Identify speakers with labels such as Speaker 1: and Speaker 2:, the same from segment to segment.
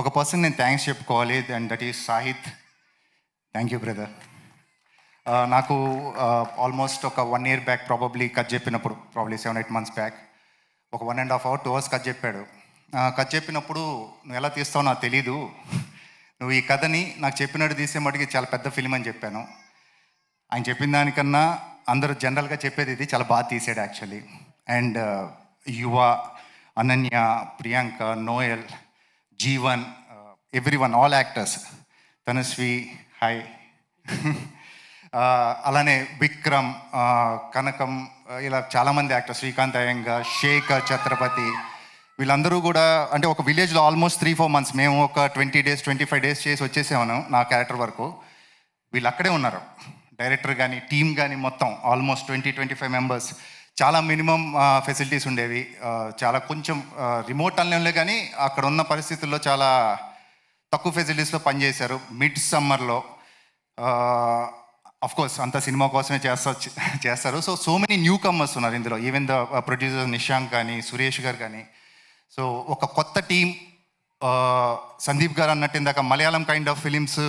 Speaker 1: ఒక పర్సన్ నేను థ్యాంక్స్ చెప్పుకోవాలి, and that is Sahith. Thank you brother. నాకు ఆల్మోస్ట్ ఒక 1 year బ్యాక్ ప్రాబబ్లీ కట్ చెప్పినప్పుడు, ప్రాబ్లీ 7-8 months బ్యాక్, ఒక 1.5 hour 2 hours కట్ చెప్పాడు. కట్ చెప్పినప్పుడు నువ్వు ఎలా తీస్తావో నాకు తెలీదు, నువ్వు ఈ కథని నాకు చెప్పినట్టు తీసే మటుకి చాలా పెద్ద ఫిలిం అని చెప్పాను. ఆయన చెప్పిన దానికన్నా అందరూ జనరల్గా చెప్పేది ఇది చాలా బాగా తీసాడు యాక్చువల్లీ. అండ్ యువ, Ananya, Priyanka, Noel, Jeevan, everyone, all actors, Tanushree, hi, అలానే విక్రమ్, కనకం, ఇలా చాలామంది యాక్టర్స్, శ్రీకాంత్ అయ్యంగా, శేఖర్, ఛత్రపతి, వీళ్ళందరూ కూడా అంటే ఒక విలేజ్లో ఆల్మోస్ట్ 3-4 months, మేము ఒక 20 days 25 days చేసి వచ్చేసాము నా క్యారెక్టర్ వరకు. వీళ్ళు అక్కడే ఉన్నారు, డైరెక్టర్ కానీ టీమ్ కానీ మొత్తం ఆల్మోస్ట్ 20-25 members. చాలా మినిమం ఫెసిలిటీస్ ఉండేవి, చాలా కొంచెం రిమోట్ అనలేంలే, కానీ అక్కడ ఉన్న పరిస్థితుల్లో చాలా తక్కువ ఫెసిలిటీస్లో పనిచేశారు. మిడ్ సమ్మర్లో కోర్స్ అంత సినిమా కోసమే చేస్తారు. సో మెనీ న్యూ కమర్స్ ఉన్నారు ఇందులో, ఈవెన్ ద ప్రొడ్యూసర్ నిశాంక్ కానీ, సురేష్ గారు కానీ. సో ఒక కొత్త టీం. సందీప్ గారు అన్నట్టు ఇందాక మలయాళం కైండ్ ఆఫ్ ఫిలిమ్స్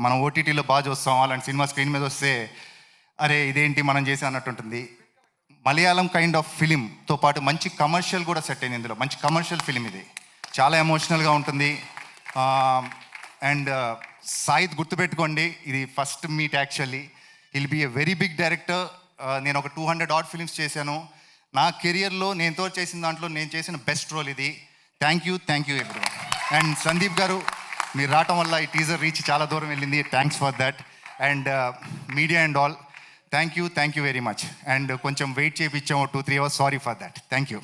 Speaker 1: మనం ఓటీటీలో బాగా చూస్తాం, అలాంటి సినిమా స్క్రీన్ మీద వస్తే అరే ఇదేంటి మనం చేసి అన్నట్టు ఉంటుంది. మలయాళం కైండ్ ఆఫ్ ఫిలింతో పాటు మంచి కమర్షియల్ కూడా సెట్ అయింది ఇందులో. మంచి కమర్షియల్ ఫిలిం ఇది, చాలా ఎమోషనల్గా ఉంటుంది. అండ్ సాయిత్ గుర్తుపెట్టుకోండి, ఇది first meet actually. Will be a very big director. నేను ఒక 200 odd films చేశాను నా కెరియర్లో. నేనుతో చేసిన దాంట్లో నేను చేసిన బెస్ట్ రోల్ ఇది. Thank you everyone. And Sandeep గారు, మీరు రావటం వల్ల ఈ టీజర్ రీచ్ చాలా దూరం వెళ్ళింది. Thanks for that. And media and all, thank you very much. And కొంచెం వెయిట్ చేయించాము 2-3 hours, sorry for that. Thank you.